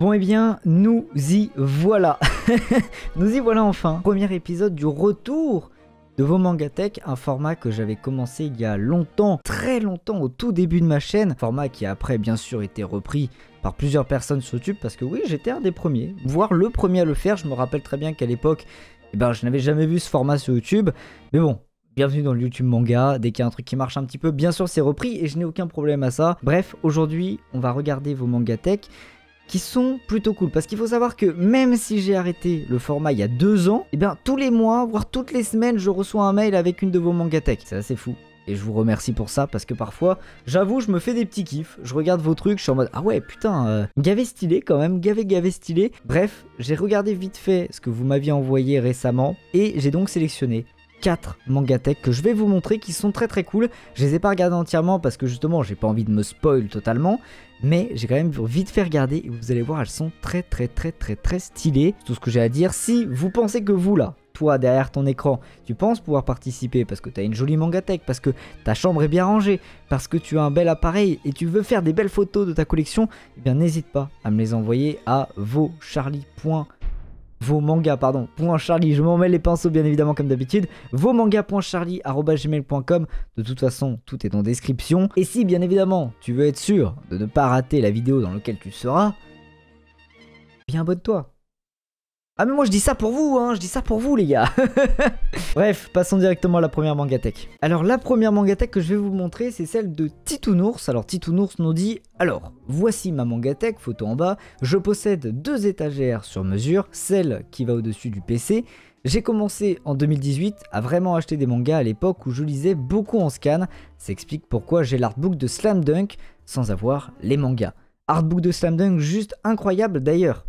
Bon et bien, nous y voilà. Nous y voilà enfin. Premier épisode du retour de vos Mangatech, un format que j'avais commencé il y a longtemps, très longtemps, au tout début de ma chaîne. Format qui a après bien sûr été repris par plusieurs personnes sur YouTube parce que oui, j'étais un des premiers, voire le premier à le faire. Je me rappelle très bien qu'à l'époque, je n'avais jamais vu ce format sur YouTube. Mais bon, bienvenue dans le YouTube manga. Dès qu'il y a un truc qui marche un petit peu, bien sûr c'est repris et je n'ai aucun problème à ça. Bref, aujourd'hui, on va regarder vos Mangatech qui sont plutôt cool, parce qu'il faut savoir que même si j'ai arrêté le format il y a 2 ans, et bien tous les mois, voire toutes les semaines, je reçois un mail avec une de vos Mangatech. C'est assez fou. Et je vous remercie pour ça, parce que parfois, j'avoue, je me fais des petits kiffs, je regarde vos trucs, je suis en mode, ah ouais, putain, gavé stylé quand même, gavé stylé. Bref, j'ai regardé vite fait ce que vous m'aviez envoyé récemment, et j'ai donc sélectionné 4 Mangatech que je vais vous montrer qui sont très cool. Je les ai pas regardés entièrement parce que justement j'ai pas envie de me spoil totalement, mais j'ai quand même vite fait regarder et vous allez voir, elles sont très stylées. C'est tout ce que j'ai à dire. Si vous pensez que vous là, toi derrière ton écran, tu penses pouvoir participer parce que tu as une jolie Mangatech, parce que ta chambre est bien rangée, parce que tu as un bel appareil et tu veux faire des belles photos de ta collection, eh bien n'hésite pas à me les envoyer à vosmangas.charlie, je m'en mets les pinceaux bien évidemment comme d'habitude, vosmangas.charlie@gmail.com. De toute façon, tout est en description. Et si bien évidemment tu veux être sûr de ne pas rater la vidéo dans laquelle tu seras, bien abonne-toi. Ah mais moi je dis ça pour vous, hein, je dis ça pour vous les gars. Bref, passons directement à la première Mangatech. Alors la première Mangatech que je vais vous montrer, c'est celle de Titounours. Alors Titounours nous dit, alors voici ma Mangatech, photo en bas, je possède 2 étagères sur mesure, celle qui va au-dessus du PC. J'ai commencé en 2018 à vraiment acheter des mangas à l'époque où je lisais beaucoup en scan. Ça explique pourquoi j'ai l'artbook de Slam Dunk sans avoir les mangas. Artbook de Slam Dunk juste incroyable d'ailleurs.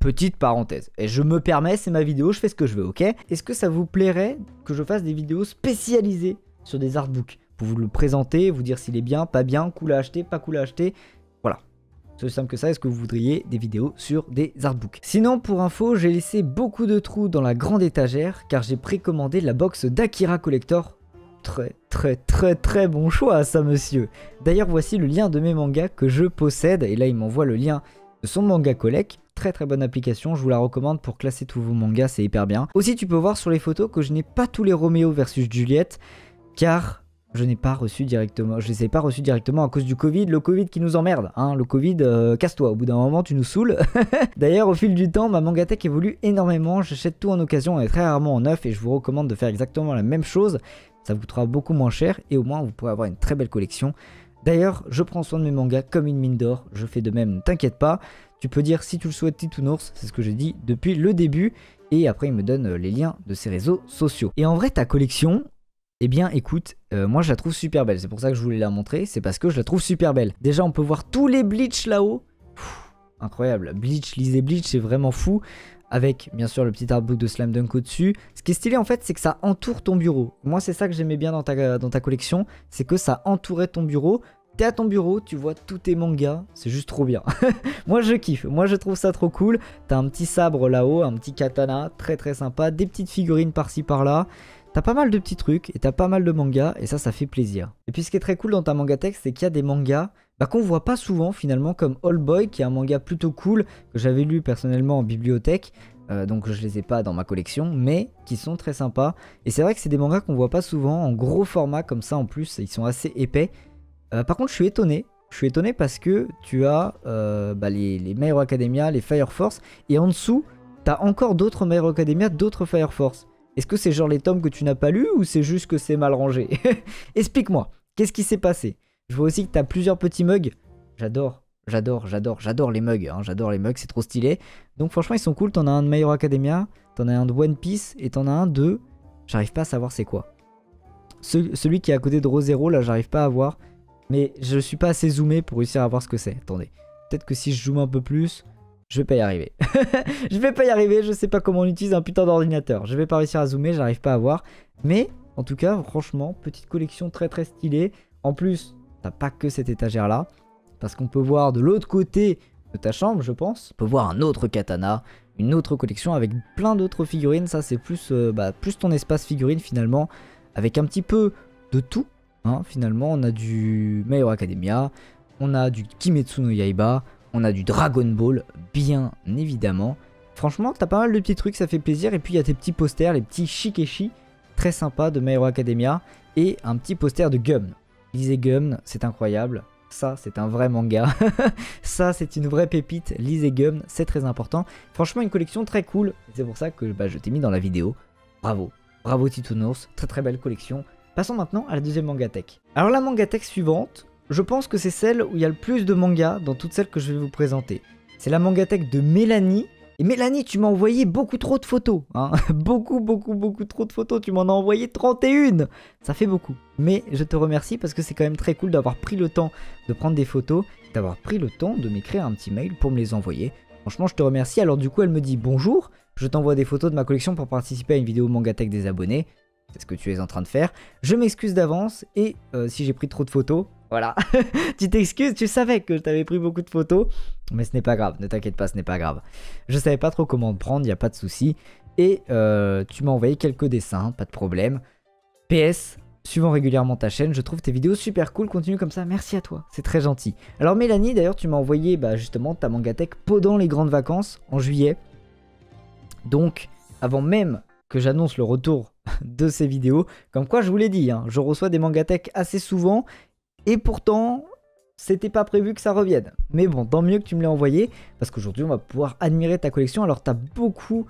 Petite parenthèse, et je me permets, c'est ma vidéo, je fais ce que je veux, ok? Est-ce que ça vous plairait que je fasse des vidéos spécialisées sur des artbooks? Pour vous le présenter, vous dire s'il est bien, pas bien, cool à acheter, pas cool à acheter, voilà. C'est aussi simple que ça, est-ce que vous voudriez des vidéos sur des artbooks? Sinon, pour info, j'ai laissé beaucoup de trous dans la grande étagère, car j'ai précommandé la box d'Akira Collector. Très bon choix ça monsieur. D'ailleurs, voici le lien de mes mangas que je possède, et là il m'envoie le lien de son manga collect. Très bonne application, je vous la recommande pour classer tous vos mangas, c'est hyper bien. Aussi tu peux voir sur les photos que je n'ai pas tous les Roméo versus Juliette, car je n'ai pas reçu directement, je les ai pas reçus directement à cause du Covid, le Covid qui nous emmerde, hein, le Covid, casse-toi, au bout d'un moment tu nous saoules. D'ailleurs au fil du temps, ma Mangatech évolue énormément, j'achète tout en occasion et très rarement en neuf, et je vous recommande de faire exactement la même chose, ça vous coûtera beaucoup moins cher et au moins vous pourrez avoir une très belle collection. D'ailleurs, je prends soin de mes mangas comme une mine d'or, je fais de même, ne t'inquiète pas. Tu peux dire si tu le souhaites Titounours, c'est ce que j'ai dit depuis le début. Et après, il me donne les liens de ses réseaux sociaux. Et en vrai, ta collection, eh bien écoute, moi je la trouve super belle. C'est pour ça que je voulais la montrer, c'est parce que je la trouve super belle. Déjà, on peut voir tous les Bleach là-haut. Incroyable, Bleach, lisez Bleach, c'est vraiment fou. Avec bien sûr le petit artbook de Slam Dunk au-dessus. Ce qui est stylé en fait, c'est que ça entoure ton bureau. Moi, c'est ça que j'aimais bien dans ta collection, c'est que ça entourait ton bureau. T'es à ton bureau, tu vois tous tes mangas, c'est juste trop bien. Moi je kiffe, moi je trouve ça trop cool. T'as un petit sabre là-haut, un petit katana, très sympa, des petites figurines par-ci par-là. T'as pas mal de petits trucs et t'as pas mal de mangas et ça fait plaisir. Et puis ce qui est très cool dans ta Mangatech, c'est qu'il y a des mangas qu'on voit pas souvent finalement, comme Old Boy qui est un manga plutôt cool que j'avais lu personnellement en bibliothèque. Donc je les ai pas dans ma collection, mais qui sont très sympas. Et c'est vrai que c'est des mangas qu'on voit pas souvent en gros format comme ça en plus, ils sont assez épais. Par contre, je suis étonné parce que tu as les My Hero Academia, les Fire Force, et en dessous, tu as encore d'autres My Hero Academia, d'autres Fire Force. Est-ce que c'est genre les tomes que tu n'as pas lus ou c'est juste que c'est mal rangé? Explique-moi, qu'est-ce qui s'est passé? Je vois aussi que tu as plusieurs petits mugs. J'adore les mugs, hein, j'adore les mugs, c'est trop stylé. Donc franchement, ils sont cool, t'en as un de My Hero Academia, t'en as un de One Piece, et t'en as un de... J'arrive pas à savoir c'est quoi. Celui qui est à côté de Re:Zero, là, j'arrive pas à voir. Mais je suis pas assez zoomé pour réussir à voir ce que c'est. Attendez. Peut-être que si je zoome un peu plus, je vais pas y arriver. Je vais pas y arriver, je sais pas comment on utilise un putain d'ordinateur. Je vais pas réussir à zoomer, j'arrive pas à voir. Mais, en tout cas, franchement, petite collection très stylée. En plus, t'as pas que cette étagère là. Parce qu'on peut voir de l'autre côté de ta chambre, je pense. On peut voir un autre katana, une autre collection avec plein d'autres figurines. Ça, c'est plus ton espace figurine finalement. Avec un petit peu de tout. Hein, finalement, on a du My Hero Academia, on a du Kimetsu no Yaiba, on a du Dragon Ball, bien évidemment. Franchement, t'as pas mal de petits trucs, ça fait plaisir. Et puis il y a tes petits posters, les petits Shikeshi, très sympas de My Hero Academia. Et un petit poster de Gum. Lisez Gum, c'est incroyable. Ça, c'est un vrai manga. Ça, c'est une vraie pépite. Lisez Gum, c'est très important. Franchement, une collection très cool. C'est pour ça que je t'ai mis dans la vidéo. Bravo. Bravo Titounours. Très très belle collection. Passons maintenant à la deuxième mangatech. Alors la mangatech suivante, je pense que c'est celle où il y a le plus de mangas dans toutes celles que je vais vous présenter. C'est la mangatech de Mélanie. Et Mélanie, tu m'as envoyé beaucoup trop de photos, hein. Beaucoup trop de photos, tu m'en as envoyé 31. Ça fait beaucoup. Mais je te remercie parce que c'est quand même très cool d'avoir pris le temps de prendre des photos, d'avoir pris le temps de m'écrire un petit mail pour me les envoyer. Franchement, je te remercie. Alors du coup, elle me dit bonjour, je t'envoie des photos de ma collection pour participer à une vidéo mangatech des abonnés. C'est ce que tu es en train de faire. Je m'excuse d'avance et si j'ai pris trop de photos, voilà. Tu t'excuses, tu savais que je t'avais pris beaucoup de photos. Mais ce n'est pas grave, ne t'inquiète pas, ce n'est pas grave. Je savais pas trop comment te prendre, il n'y a pas de souci. Et tu m'as envoyé quelques dessins, pas de problème. PS, suivant régulièrement ta chaîne, je trouve tes vidéos super cool, continue comme ça, merci à toi, c'est très gentil. Alors Mélanie, d'ailleurs, tu m'as envoyé justement ta mangatech pendant les grandes vacances, en juillet. Donc, avant même que j'annonce le retour de ces vidéos, comme quoi je vous l'ai dit, hein, je reçois des mangatech assez souvent, et pourtant, c'était pas prévu que ça revienne. Mais bon, tant mieux que tu me l'aies envoyé, parce qu'aujourd'hui on va pouvoir admirer ta collection. Alors t'as beaucoup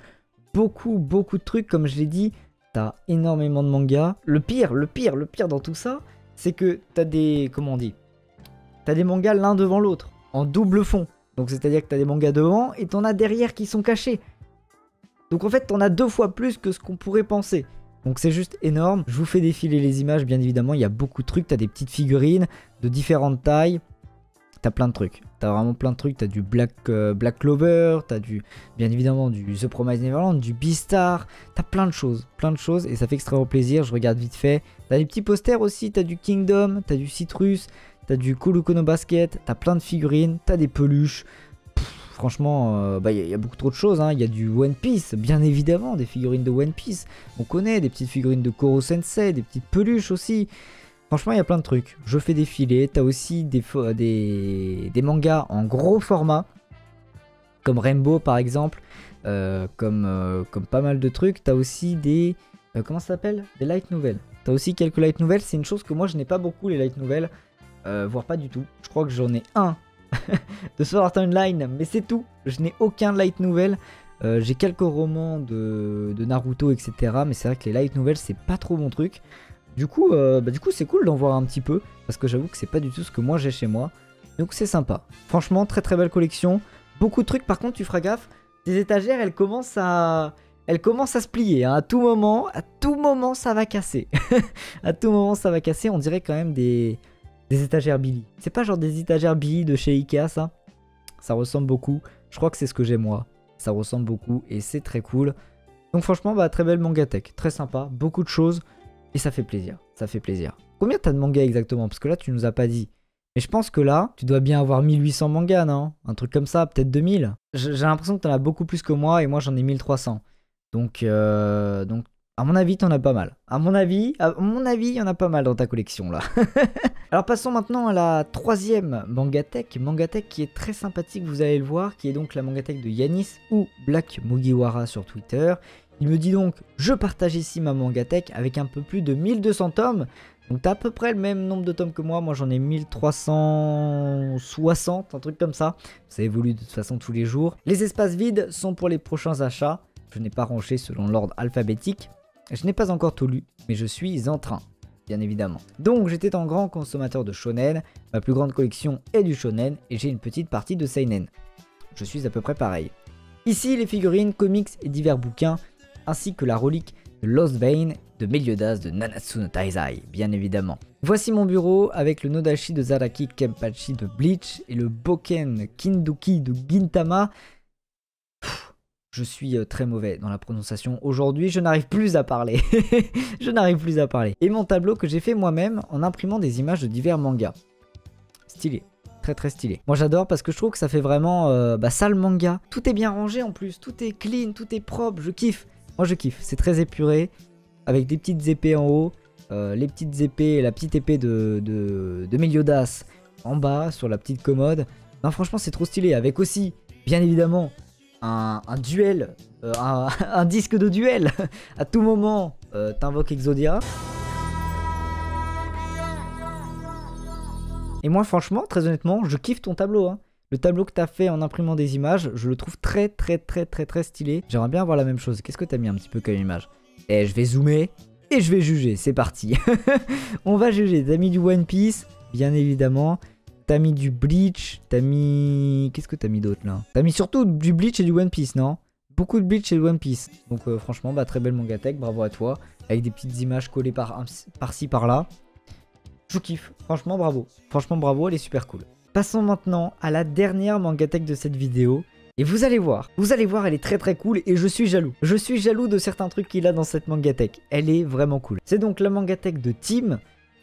de trucs, comme je l'ai dit, t'as énormément de mangas. Le pire dans tout ça, c'est que t'as des, comment on dit, t'as des mangas l'un devant l'autre, en double fond. Donc c'est-à-dire que t'as des mangas devant, et t'en as derrière qui sont cachés. Donc en fait, t'en as 2 fois plus que ce qu'on pourrait penser. Donc c'est juste énorme. Je vous fais défiler les images, bien évidemment. Il y a beaucoup de trucs. T'as des petites figurines de différentes tailles. T'as plein de trucs. T'as vraiment plein de trucs. T'as du Black Clover. T'as bien évidemment du The Promised Neverland, du Beastar. T'as plein de choses. Et ça fait extrêmement plaisir. Je regarde vite fait. T'as des petits posters aussi. T'as du Kingdom. T'as du Citrus. T'as du Kuluko no Basket. T'as plein de figurines. T'as des peluches. Franchement, y a beaucoup trop de choses, hein. Il y a du One Piece, bien évidemment, des figurines de One Piece. On connaît des petites figurines de Koro Sensei, des petites peluches aussi. Franchement, il y a plein de trucs. Je fais défiler. T'as aussi des mangas en gros format, comme Rainbow par exemple, comme pas mal de trucs. T'as aussi des... comment ça s'appelle? Des light novels. T'as aussi quelques light novels. C'est une chose que moi, je n'ai pas beaucoup, les light novels. Voire pas du tout. Je crois que j'en ai un de Sword Art Online, mais c'est tout. Je n'ai aucun light novel. J'ai quelques romans de Naruto, etc. Mais c'est vrai que les light novels, c'est pas trop mon truc. Du coup, c'est cool d'en voir un petit peu, parce que j'avoue que c'est pas du tout ce que moi j'ai chez moi. Donc c'est sympa. Franchement, très très belle collection. Beaucoup de trucs. Par contre, tu feras gaffe. Tes étagères, elles commencent à se plier, hein. À tout moment, ça va casser. À tout moment, ça va casser. On dirait quand même des étagères Billy. C'est pas genre des étagères Billy de chez Ikea, ça? Ça ressemble beaucoup. Je crois que c'est ce que j'ai moi. Ça ressemble beaucoup et c'est très cool. Donc franchement, très belle mangatech. Très sympa. Beaucoup de choses. Et ça fait plaisir. Ça fait plaisir. Combien t'as de mangas exactement? Parce que là, tu nous as pas dit. Mais je pense que là, tu dois bien avoir 1800 mangas, non? Un truc comme ça, peut-être 2000. J'ai l'impression que t'en as beaucoup plus que moi et moi, j'en ai 1300. Donc à mon avis, t'en as pas mal. À mon avis, il y en a pas mal dans ta collection, là. Alors passons maintenant à la troisième mangatech. Mangatech qui est très sympathique, vous allez le voir, qui est donc la mangatech de Yanis ou Black Mugiwara sur Twitter. Il me dit donc, je partage ici ma mangatech avec un peu plus de 1200 tomes. Donc t'as à peu près le même nombre de tomes que moi j'en ai 1360, un truc comme ça. Ça évolue de toute façon tous les jours. Les espaces vides sont pour les prochains achats. Je n'ai pas rangé selon l'ordre alphabétique. Je n'ai pas encore tout lu, mais je suis en train, bien évidemment. Donc j'étais un grand consommateur de shonen, ma plus grande collection est du shonen et j'ai une petite partie de seinen. Je suis à peu près pareil. Ici les figurines, comics et divers bouquins, ainsi que la relique de Lost Vein de Meliodas de Nanatsu no Taizai, bien évidemment. Voici mon bureau avec le Nodashi de Zaraki Kenpachi de Bleach et le Boken Kinduki de Gintama. Je suis très mauvais dans la prononciation. Aujourd'hui, je n'arrive plus à parler. Je n'arrive plus à parler. Et mon tableau que j'ai fait moi-même en imprimant des images de divers mangas. Stylé. Très très stylé. Moi j'adore parce que je trouve que ça fait vraiment sale manga. Tout est bien rangé en plus. Tout est clean, tout est propre. Je kiffe. Moi je kiffe. C'est très épuré. Avec des petites épées en haut. Les petites épées, la petite épée de Meliodas en bas sur la petite commode. Non franchement c'est trop stylé. Avec aussi Bien évidemment, un duel, un disque de duel. À tout moment, t'invoques Exodia. Et moi franchement, très honnêtement, je kiffe ton tableau, hein. Le tableau que t'as fait en imprimant des images, je le trouve très stylé. J'aimerais bien avoir la même chose. Qu'est-ce que t'as mis un petit peu comme image? Et je vais zoomer et je vais juger, c'est parti. On va juger. T'as mis du One Piece, bien évidemment. T'as mis du Bleach, t'as mis... Qu'est-ce que t'as mis d'autre là? T'as mis surtout du Bleach et du One Piece, non? Beaucoup de Bleach et de One Piece. Donc franchement, bah, très belle Mangatech, bravo à toi. Avec des petites images collées par-ci, par-là. Je kiffe, franchement bravo. Franchement bravo, elle est super cool. Passons maintenant à la dernière Mangatech de cette vidéo. Et vous allez voir, elle est très cool et je suis jaloux. Je suis jaloux de certains trucs qu'il a dans cette Mangatech. Elle est vraiment cool. C'est donc la Mangatech de Tim.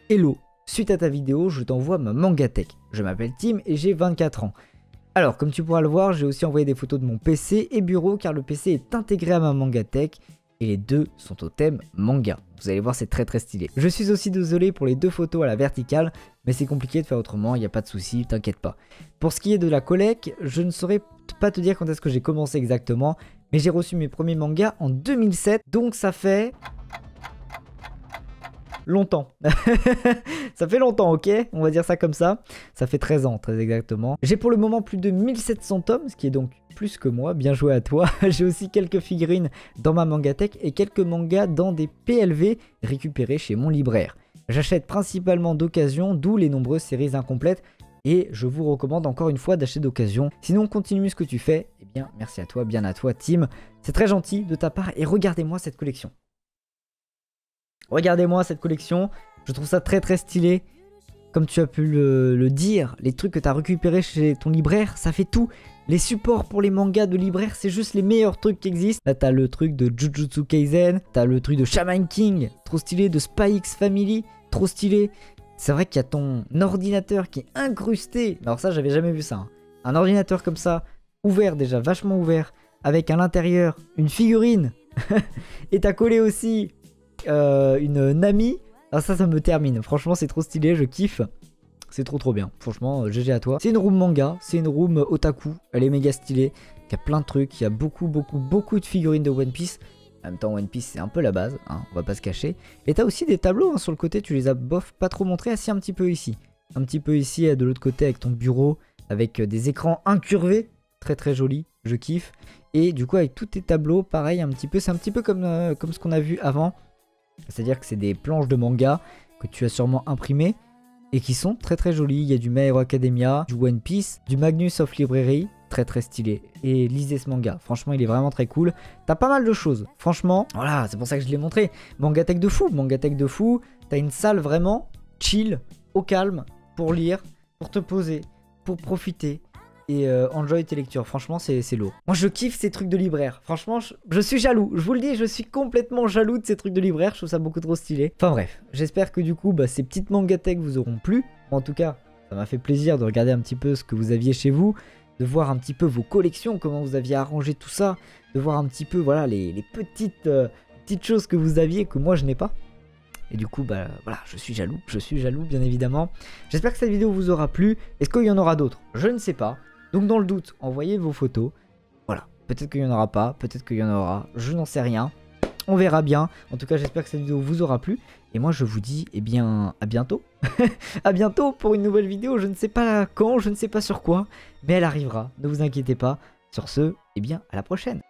Hello, suite à ta vidéo, je t'envoie ma Mangatech. Je m'appelle Tim et j'ai 24 ans. Alors, comme tu pourras le voir, j'ai aussi envoyé des photos de mon PC et bureau car le PC est intégré à ma Mangatech. Et les deux sont au thème manga. Vous allez voir, c'est très stylé. Je suis aussi désolé pour les deux photos à la verticale, mais c'est compliqué de faire autrement, il n'y a pas de souci, t'inquiète pas. Pour ce qui est de la collecte, je ne saurais pas te dire quand est-ce que j'ai commencé exactement, mais j'ai reçu mes premiers mangas en 2007, donc ça fait... longtemps. Ça fait longtemps, ok? On va dire ça comme ça. Ça fait 13 ans, très exactement. J'ai pour le moment plus de 1700 tomes, ce qui est donc plus que moi. Bien joué à toi. J'ai aussi quelques figurines dans ma Mangatech et quelques mangas dans des PLV récupérés chez mon libraire. J'achète principalement d'occasion, d'où les nombreuses séries incomplètes. Et je vous recommande encore une fois d'acheter d'occasion. Sinon, continue ce que tu fais. Eh bien, merci à toi, bien à toi, Tim. C'est très gentil de ta part et regardez-moi cette collection. Regardez-moi cette collection, je trouve ça très stylé. Comme tu as pu le dire, les trucs que tu as récupérés chez ton libraire, ça fait tout. Les supports pour les mangas de libraire, c'est juste les meilleurs trucs qui existent. Là, t'as le truc de Jujutsu Kaisen, t'as le truc de Shaman King, trop stylé, de Spy X Family, trop stylé. C'est vrai qu'il y a ton ordinateur qui est incrusté. Alors ça, j'avais jamais vu ça, hein. Un ordinateur comme ça, ouvert déjà, vachement ouvert, avec à l'intérieur une figurine. Et t'as collé aussi... une Nami. Alors ça me termine. Franchement, c'est trop stylé, je kiffe. C'est trop bien. Franchement, GG à toi. C'est une room manga, c'est une room otaku. Elle est méga stylée. Il y a plein de trucs. Il y a beaucoup de figurines de One Piece. En même temps, One Piece, c'est un peu la base, hein, on va pas se cacher. Et t'as aussi des tableaux, hein, sur le côté. Tu les as bof pas trop montrés. Ah si, un petit peu ici. Un petit peu ici, de l'autre côté, avec ton bureau. Avec des écrans incurvés. Très joli. Je kiffe. Et du coup, avec tous tes tableaux, pareil, un petit peu. C'est un petit peu comme ce qu'on a vu avant. C'est-à-dire que c'est des planches de manga que tu as sûrement imprimées et qui sont très jolies. Il y a du My Hero Academia, du One Piece, du Magnus of Library, très stylé. Et lisez ce manga, franchement il est vraiment très cool. T'as pas mal de choses, franchement, voilà, c'est pour ça que je l'ai montré. Mangatech de fou, t'as une salle vraiment chill, au calme, pour lire, pour te poser, pour profiter. Et enjoy tes lectures, franchement c'est lourd. Moi je kiffe ces trucs de libraire, franchement je suis jaloux, je vous le dis, je suis complètement jaloux de ces trucs de libraire, je trouve ça beaucoup trop stylé. Enfin bref, j'espère que du coup ces petites Mangatech vous auront plu. En tout cas, ça m'a fait plaisir de regarder un petit peu ce que vous aviez chez vous, de voir un petit peu vos collections, comment vous aviez arrangé tout ça, de voir un petit peu voilà les petites choses que vous aviez que moi je n'ai pas. Et du coup, voilà, je suis jaloux bien évidemment. J'espère que cette vidéo vous aura plu. Est-ce qu'il y en aura d'autres? Je ne sais pas. Donc dans le doute, envoyez vos photos. Voilà, peut-être qu'il n'y en aura pas, peut-être qu'il y en aura, je n'en sais rien. On verra bien. En tout cas, j'espère que cette vidéo vous aura plu. Et moi, je vous dis, eh bien, à bientôt. À bientôt pour une nouvelle vidéo. Je ne sais pas quand, je ne sais pas sur quoi, mais elle arrivera. Ne vous inquiétez pas. Sur ce, eh bien, à la prochaine.